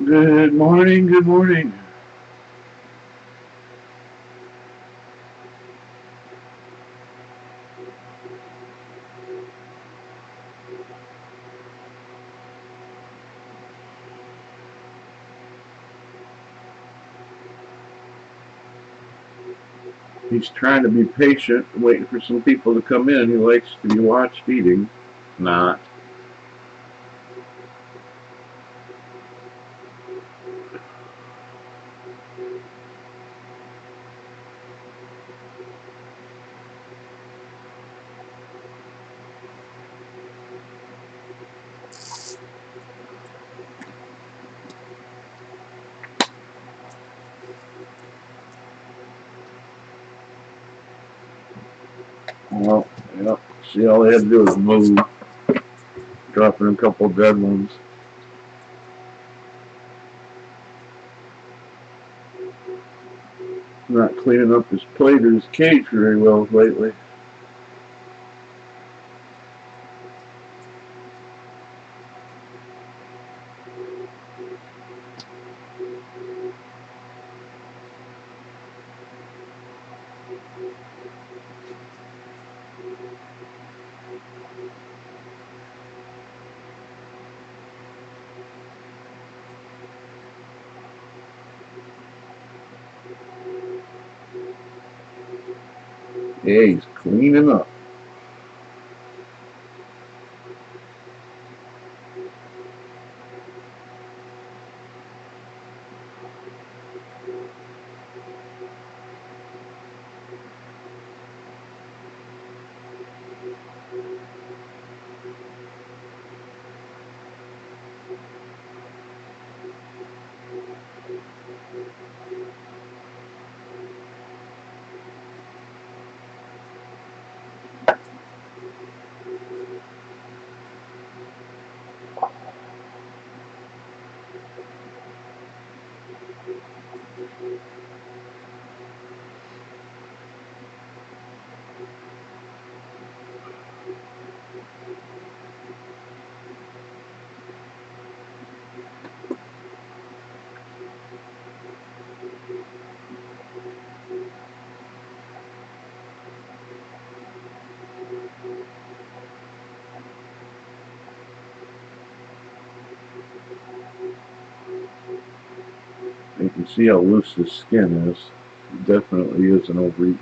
Good morning, good morning. He's trying to be patient, waiting for some people to come in. He likes to be watched eating. Not. Well, yeah. See, all they had to do was move, dropping a couple dead ones. Not cleaning up his plate or his cage very well lately. Yeah, he's cleaning up. You can see how loose his skin is. He definitely isn't overeating.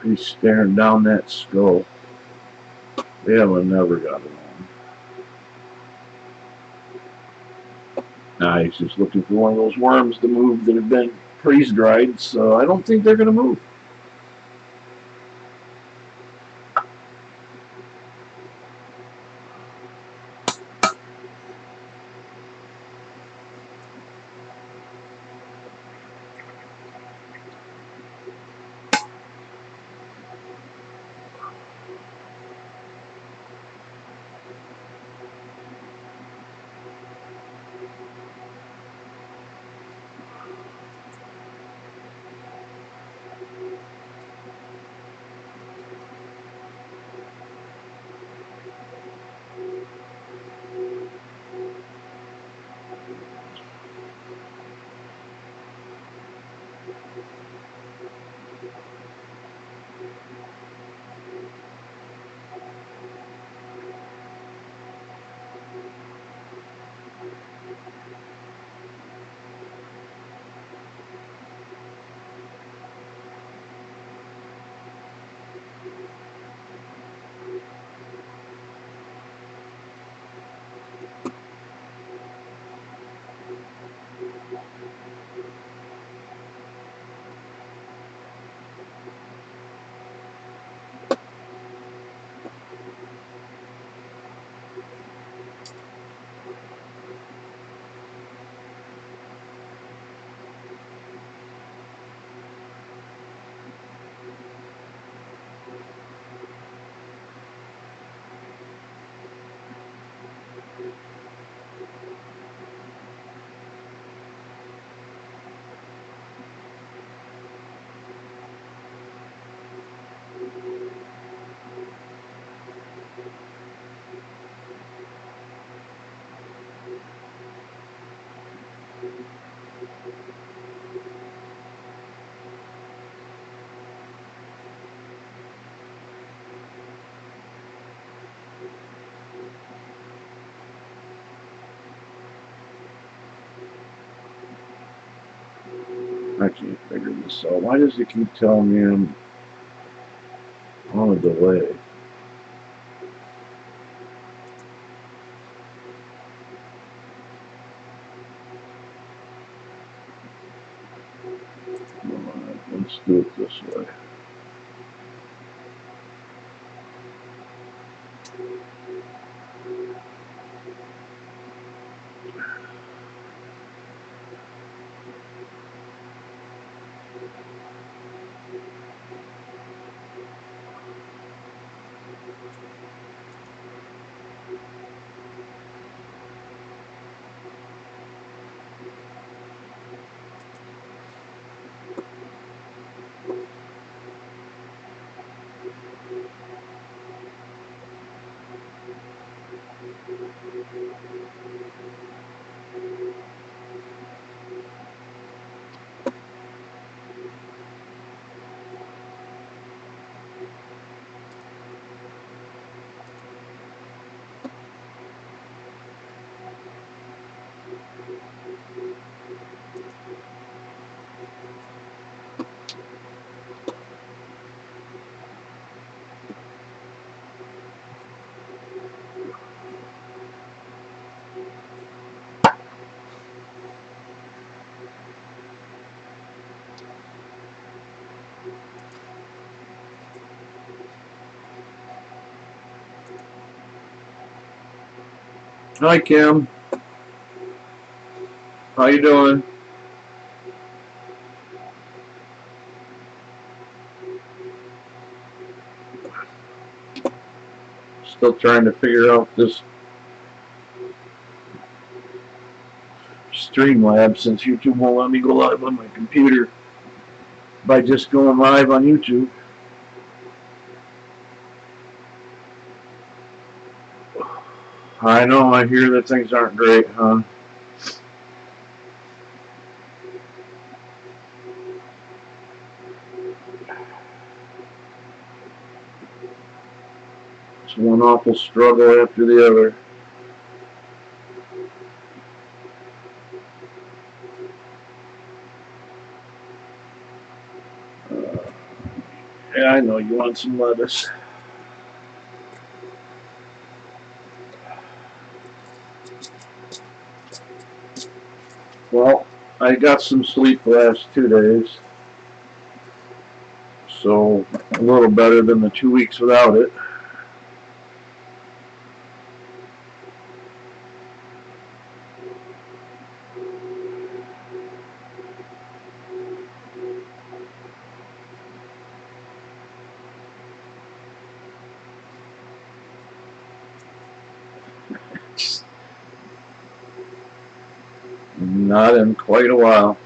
He's staring down that skull. They haven't never got along. Nah, he's just looking for one of those worms to move that have been freeze dried, so I don't think they're going to move. I can't figure this out. Why does it keep telling me I'm on a delay? Let's do it this way. Hi, Kim. How you doing? Still trying to figure out this streamlabs since YouTube won't let me go live on my computer by just going live on YouTube. I know, I hear that things aren't great, huh? It's one awful struggle after the other. Yeah, I know you want some lettuce. Well, I got some sleep the last 2 days, so a little better than the 2 weeks without it. Not in quite a while.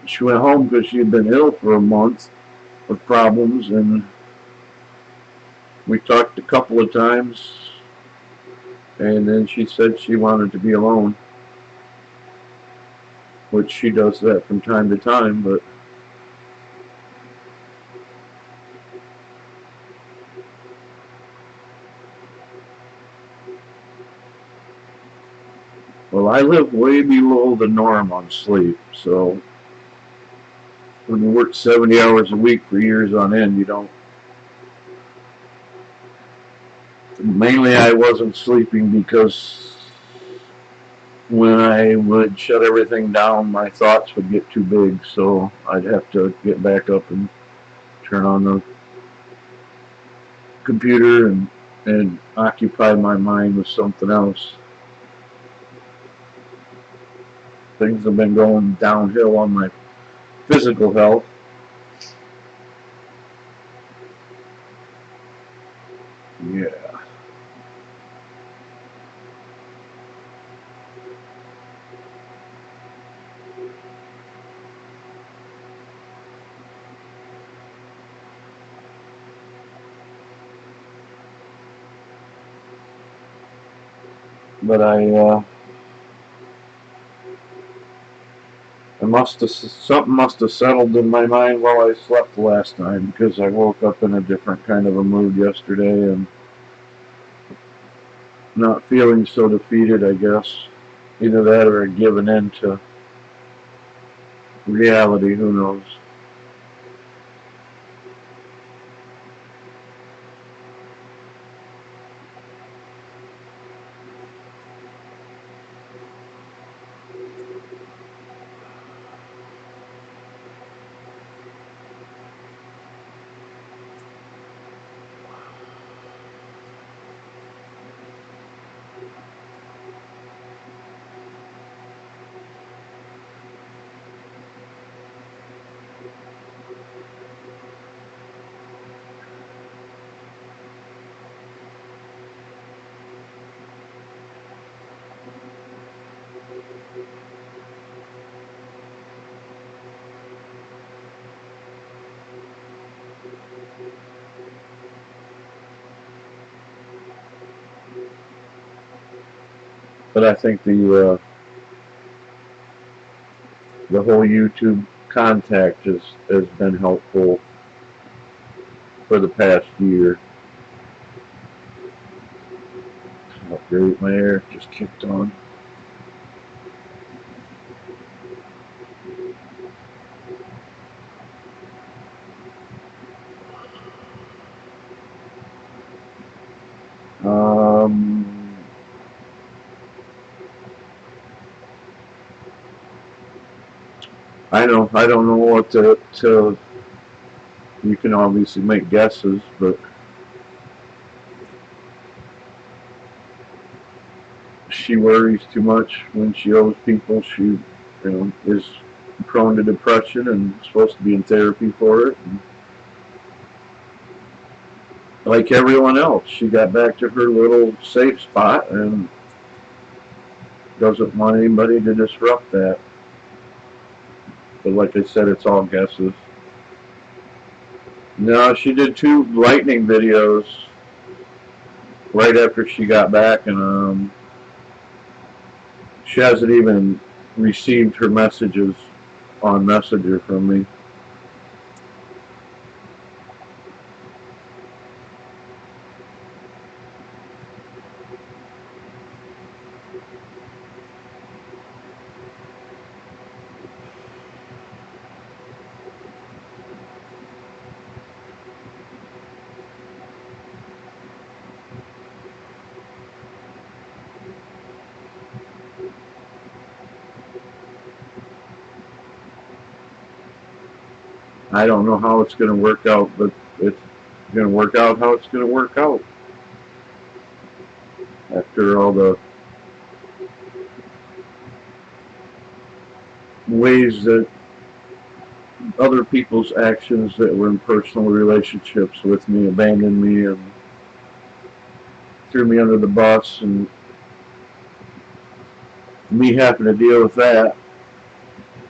She went home because she'd been ill for a month with problems, and we talked a couple of times, and then she said she wanted to be alone, which she does that from time to time, but well, I live way below the norm on sleep, so when you work 70 hours a week for years on end, you don't. Mainly, I wasn't sleeping because when I would shut everything down, my thoughts would get too big, so I'd have to get back up and turn on the computer and occupy my mind with something else. Things have been going downhill on my physical health. Yeah. But Something must have settled in my mind while I slept the last time, because I woke up in a different kind of a mood yesterday and not feeling so defeated, I guess. Either that or giving in to reality, who knows. But I think the whole YouTube contact has been helpful for the past year. Oh, great, my air just kicked on. I don't know what to. You can obviously make guesses, but she worries too much when she owes people. She, is prone to depression and supposed to be in therapy for it. And like everyone else, she got back to her little safe spot and doesn't want anybody to disrupt that. But like I said, it's all guesses. No, she did 2 lightning videos right after she got back, and she hasn't even received her messages on Messenger from me. I don't know how it's going to work out, but it's going to work out how it's going to work out. After all the ways that other people's actions that were in personal relationships with me abandoned me and threw me under the bus, and me having to deal with that,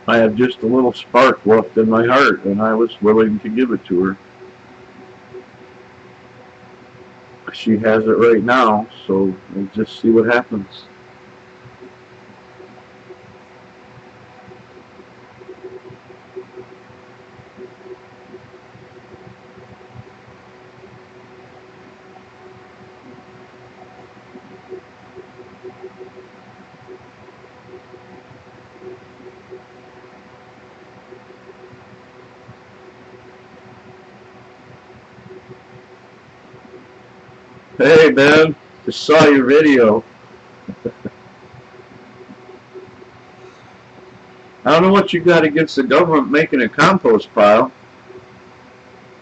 I had just a little spark left in my heart, and I was willing to give it to her. She has it right now, so we'll just see what happens. Hey, Ben, just saw your video. I don't know what you got against the government making a compost pile.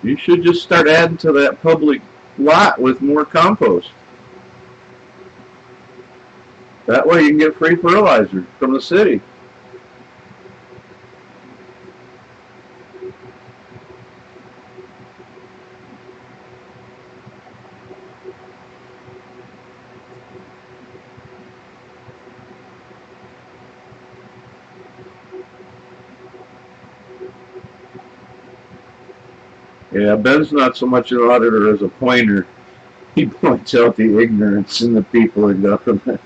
You should just start adding to that public lot with more compost. That way you can get free fertilizer from the city. Yeah, Ben's not so much an auditor as a pointer. He points out the ignorance in the people in government.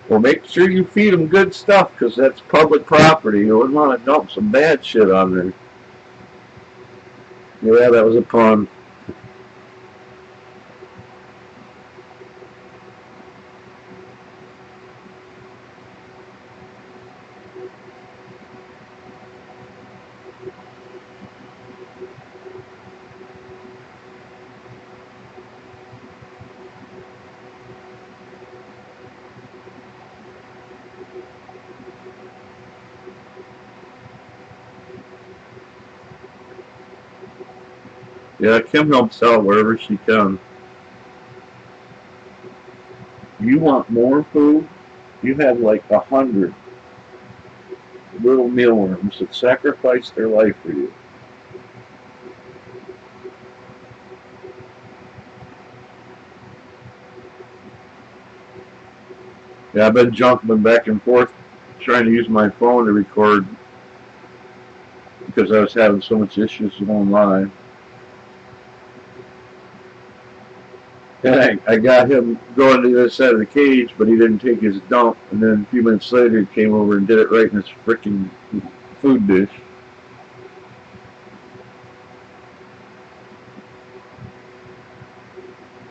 Well, make sure you feed them good stuff because that's public property. You wouldn't want to dump some bad shit on there. Yeah, that was a pun. Yeah, Kim helps out wherever she can. You want more food? You have like 100 little mealworms that sacrifice their life for you. Yeah, I've been jumping back and forth trying to use my phone to record because I was having so much issues online. And I got him going to the other side of the cage, but he didn't take his dump. And then a few minutes later, he came over and did it right in his freaking food dish.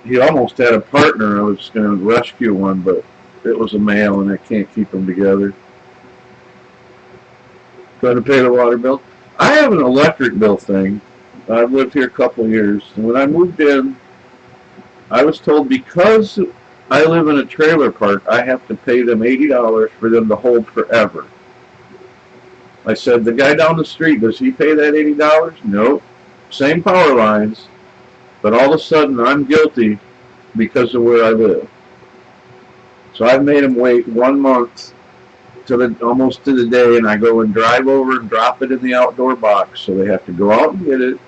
He almost had a partner. I was going to rescue one, but it was a male, and I can't keep them together. Trying to pay the water bill. I have an electric bill thing. I've lived here a couple of years, and when I moved in, I was told because I live in a trailer park, I have to pay them $80 for them to hold forever. I said, the guy down the street, does he pay that $80? No. Same power lines, but all of a sudden I'm guilty because of where I live. So I've made him wait 1 month to almost to the day, and I go and drive over and drop it in the outdoor box. So they have to go out and get it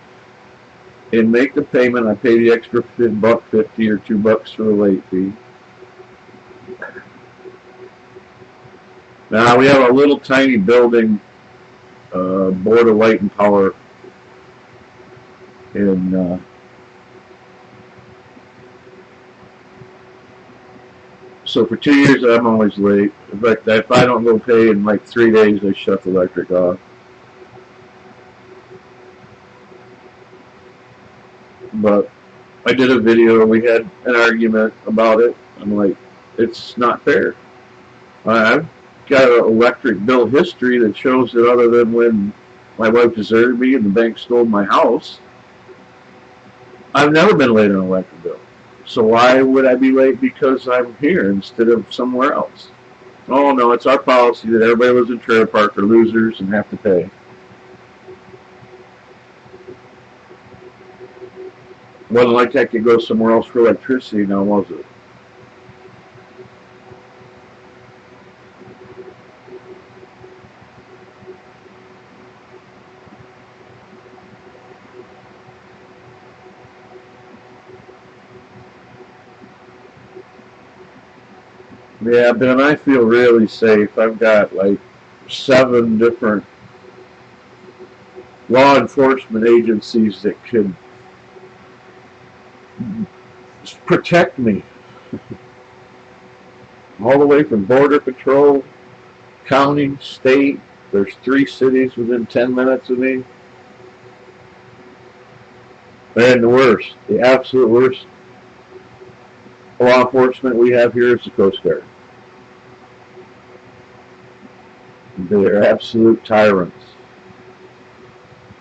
and make the payment. I pay the extra $1.50 or $2 for the late fee. Now we have a little tiny building, Board of Light and Power, and so for 2 years I'm always late. In fact, if I don't go pay in like 3 days, they shut the electric off. But I did a video and we had an argument about it. I'm like, it's not fair. I've got an electric bill history that shows that other than when my wife deserted me and the bank stole my house, I've never been late on an electric bill. So why would I be late because I'm here instead of somewhere else? Oh no, it's our policy that everybody who lives in trailer park are losers and have to pay. Wasn't like I could go somewhere else for electricity now, was it? Yeah, but I feel really safe. I've got like 7 different law enforcement agencies that could protect me. All the way from Border Patrol, county, state. There's 3 cities within 10 minutes of me. And the worst, the absolute worst law enforcement we have here is the Coast Guard. They're absolute tyrants.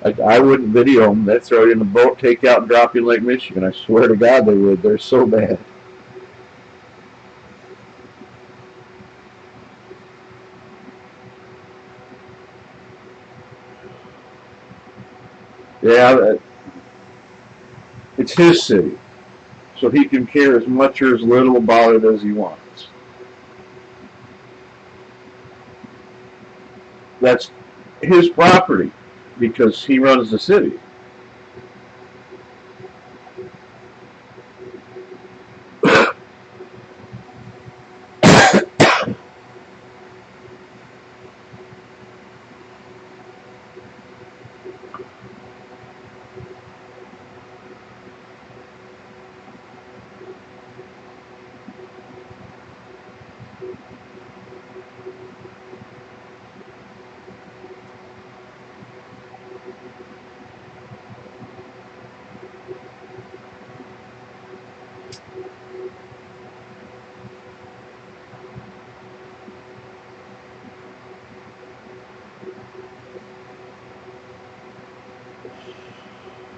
I wouldn't video them. They'd throw you in the boat, take you out, and drop you in Lake Michigan. I swear to God they would. They're so bad. Yeah, it's his city. So he can care as much or as little about it as he wants. That's his property because he runs the city.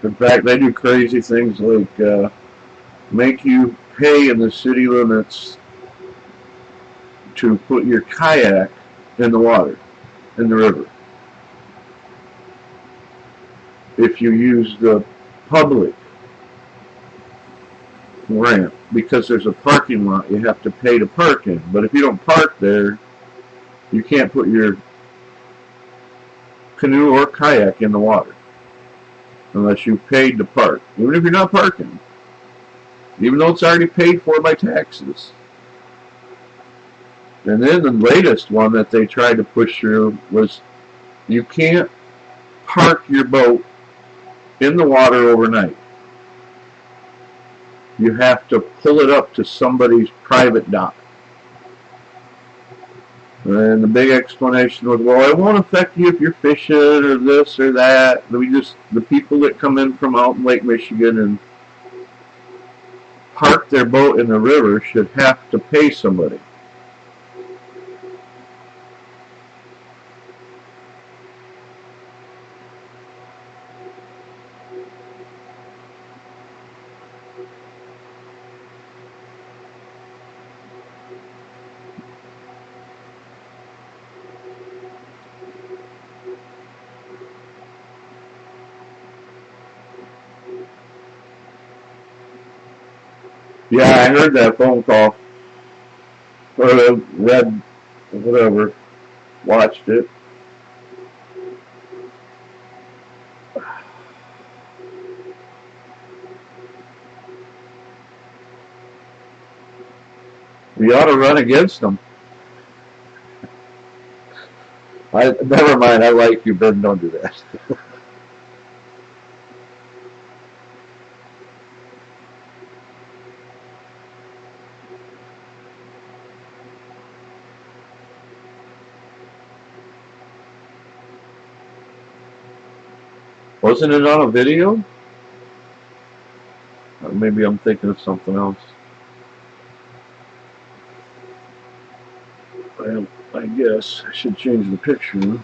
In fact, they do crazy things like make you pay in the city limits to put your kayak in the water, in the river. If you use the public ramp, because there's a parking lot you have to pay to park in. But if you don't park there, you can't put your canoe or kayak in the water unless you paid to park, even if you're not parking, even though it's already paid for by taxes. And then the latest one that they tried to push through was you can't park your boat in the water overnight. You have to pull it up to somebody's private dock. And the big explanation was, well, it won't affect you if you're fishing or this or that. The people that come in from out in Lake Michigan and park their boat in the river should have to pay somebody. Yeah, I heard that phone call. Or read, whatever, watched it. We ought to run against them. Never mind, I like you, Ben, don't do that. Wasn't it on a video? Or maybe I'm thinking of something else. Well, I guess I should change the picture.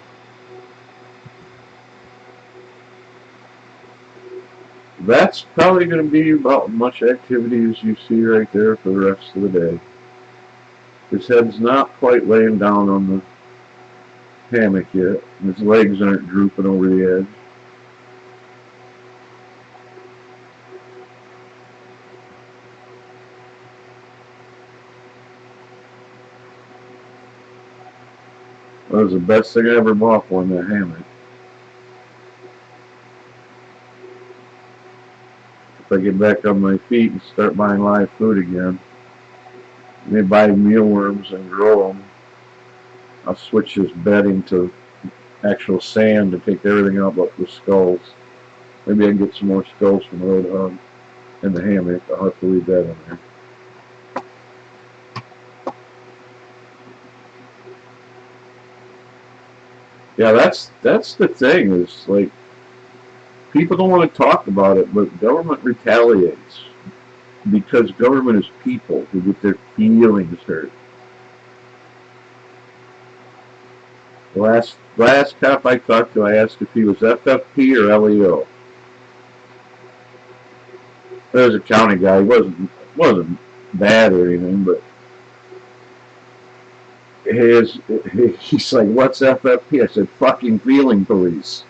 That's probably going to be about as much activity as you see right there for the rest of the day. His head's not quite laying down on the hammock yet. His legs aren't drooping over the edge. That was the best thing I ever bought for him, that hammock. If I get back on my feet and start buying live food again, maybe buy mealworms and grow them. I'll switch his bedding to actual sand to take everything out but the skulls. Maybe I can get some more skulls from Roadhog in the hammock. I'll have to leave that in there. Yeah, that's the thing, is like people don't want to talk about it, but government retaliates because government is people who get their feelings hurt. The last cop I talked to, I asked if he was FFP or LEO. There was a county guy. He wasn't bad or anything, but he's like, "What's FFP?" I said, "Fucking feeling police."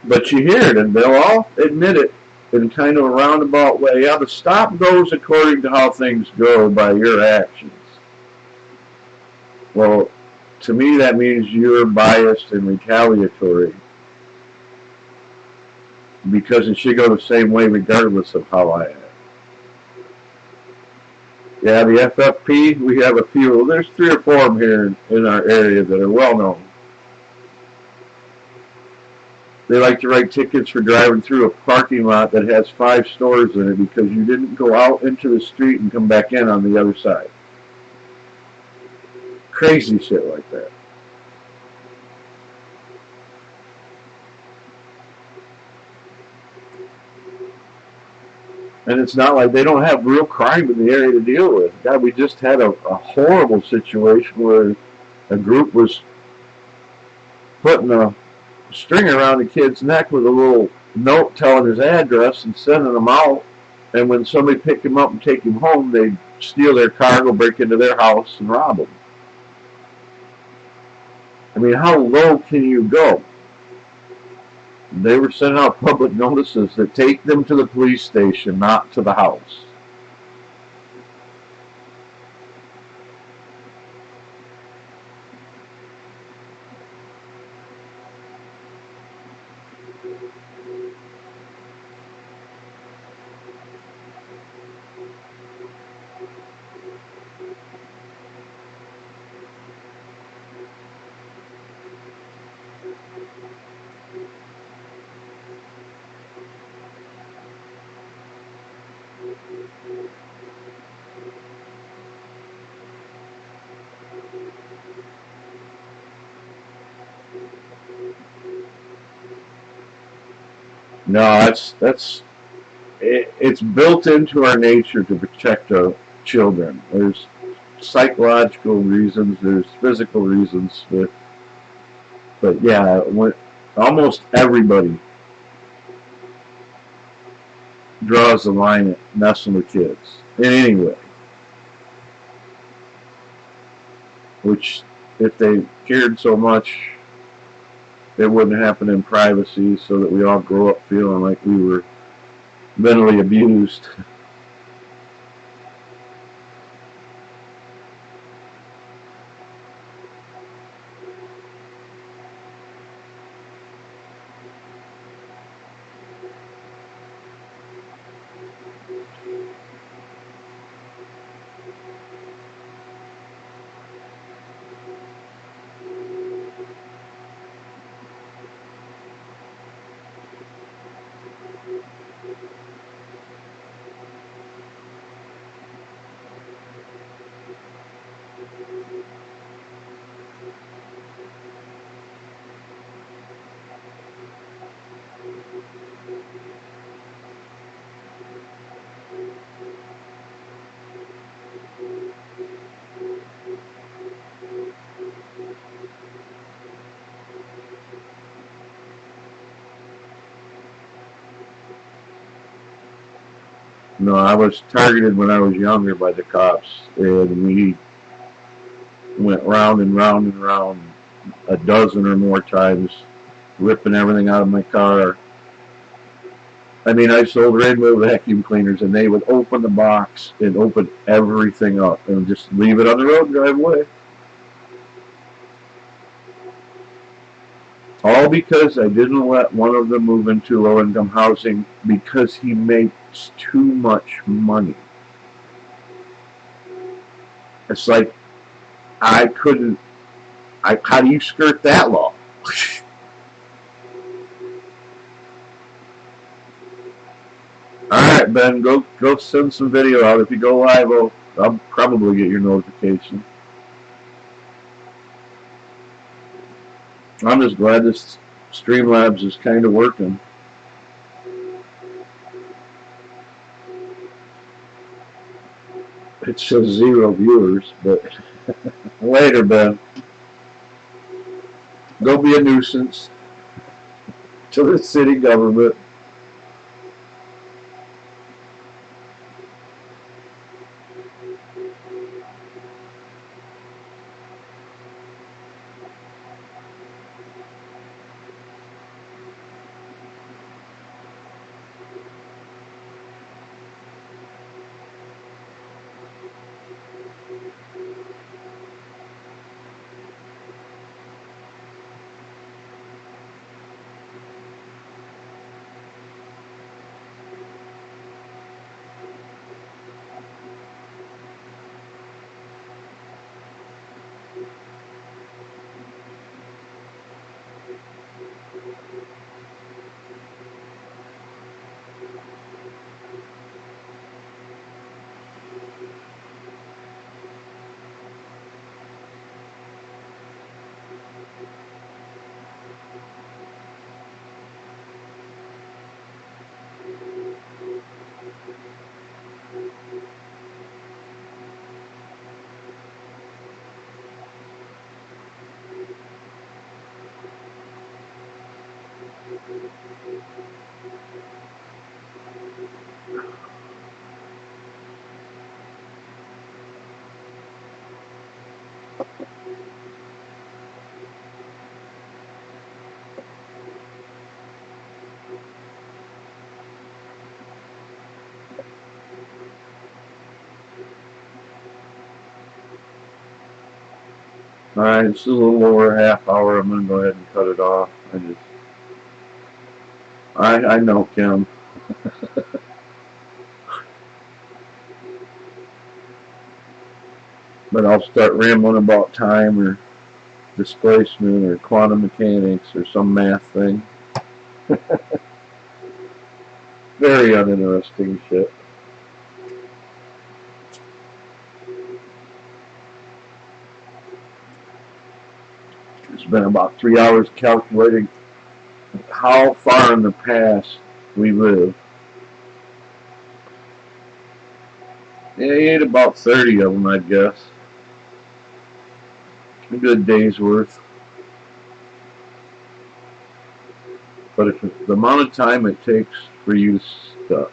But you hear it, and they'll all admit it in kind of a roundabout way. Yeah, the stop goes according to how things go by your actions. Well, to me, that means you're biased and retaliatory because it should go the same way regardless of how I act. Yeah, the FFP, we have a few. There's 3 or 4 of them here in our area that are well known. They like to write tickets for driving through a parking lot that has 5 stores in it because you didn't go out into the street and come back in on the other side. Crazy shit like that. And it's not like they don't have real crime in the area to deal with. God, we just had a horrible situation where a group was putting a string around the kid's neck with a little note telling his address and sending him out. And when somebody picked him up and take him home, they'd steal their car, go break into their house, and rob them. I mean, how low can you go? They were sending out public notices that take them to the police station, not to the house. No, it's built into our nature to protect our children. There's psychological reasons, there's physical reasons, but yeah, almost everybody draws the line at messing with kids in any way. Which, if they cared so much, it wouldn't happen in privacy, so that we all grow up feeling like we were mentally abused. No, I was targeted when I was younger by the cops, and we went round and round and round a dozen or more times, ripping everything out of my car. I mean, I sold rainbow vacuum cleaners, and they would open the box and open everything up and just leave it on the road and drive away. All because I didn't let one of them move into low-income housing because he makes too much money. It's like I couldn't. How do you skirt that law? All right, Ben, go send some video out. If you go live, I'll probably get your notification. I'm just glad this Streamlabs is kind of working. It shows 0 viewers, but later, Ben, go be a nuisance to the city government. Alright, it's a little over a half hour. I'm going to go ahead and cut it off. I know, Kim. But I'll start rambling about time or displacement or quantum mechanics or some math thing. Very uninteresting shit. It's been about 3 hours calculating how far in the past we live. Yeah, he ate about 30 of them, I'd guess. A good day's worth. But if the amount of time it takes for you to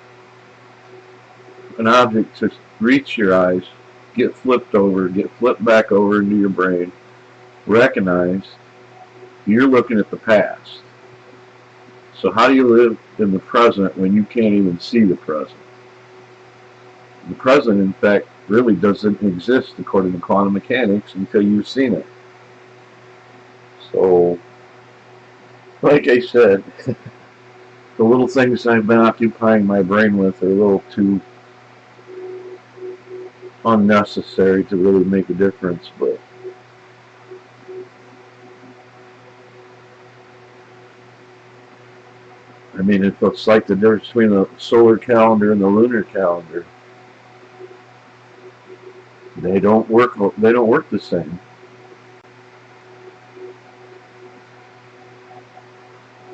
an object to reach your eyes, get flipped over, get flipped back over into your brain, recognize you're looking at the past. So how do you live in the present when you can't even see the present? The present, in fact, really doesn't exist according to quantum mechanics until you've seen it. So, like I said, the little things I've been occupying my brain with are a little too unnecessary to really make a difference, but I mean, it's like the difference between the solar calendar and the lunar calendar. They don't work. They don't work the same.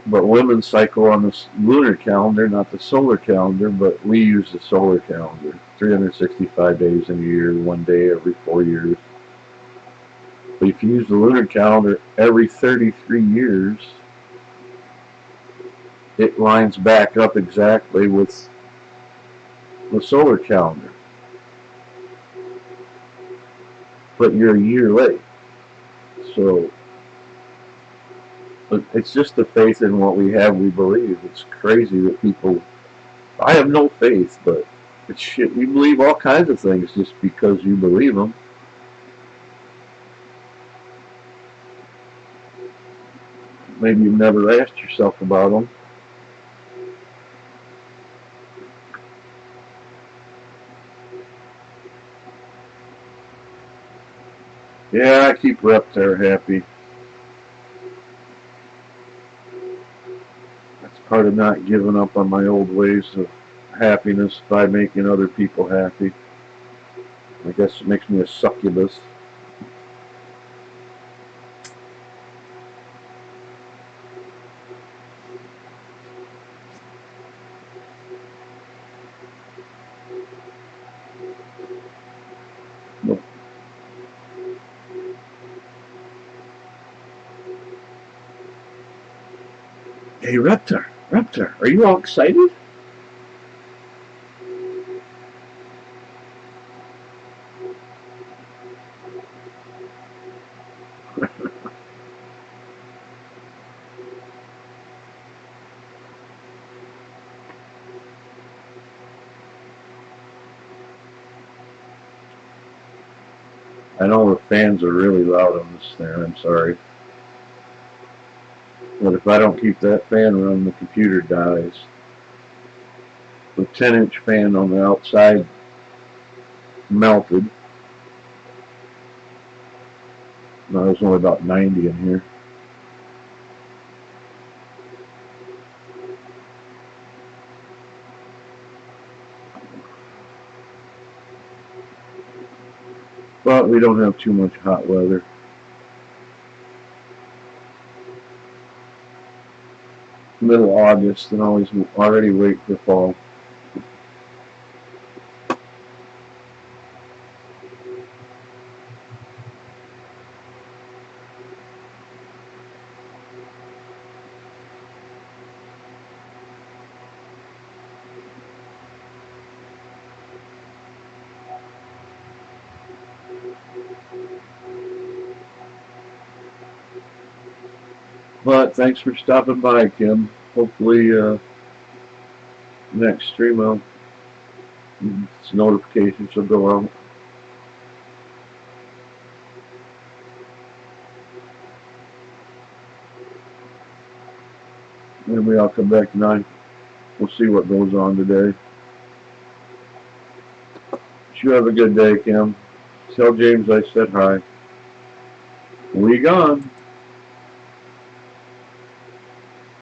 But women cycle on the lunar calendar, not the solar calendar. But we use the solar calendar. 365 days in a year, 1 day every 4 years. But if you use the lunar calendar every 33 years, it lines back up exactly with the solar calendar. But you're a year late. So it's just the faith in what we have, we believe. It's crazy that people. I have no faith, but it's shit. You believe all kinds of things just because you believe them. Maybe you've never asked yourself about them. Yeah, I keep Reptar happy. That's part of not giving up on my old ways of happiness by making other people happy. I guess it makes me a succubus. Nope. Hey, Reptar, are you all excited? I know the fans are really loud on this thing. I'm sorry. But if I don't keep that fan running, the computer dies. The 10-inch fan on the outside melted. No, there's only about 90 in here. But we don't have too much hot weather. Middle August and always already wait for fall. But thanks for stopping by, Kim. Hopefully, next stream out, notifications will go out. Maybe I'll come back tonight. We'll see what goes on today. You have a good day, Kim. Tell James I said hi. We gone.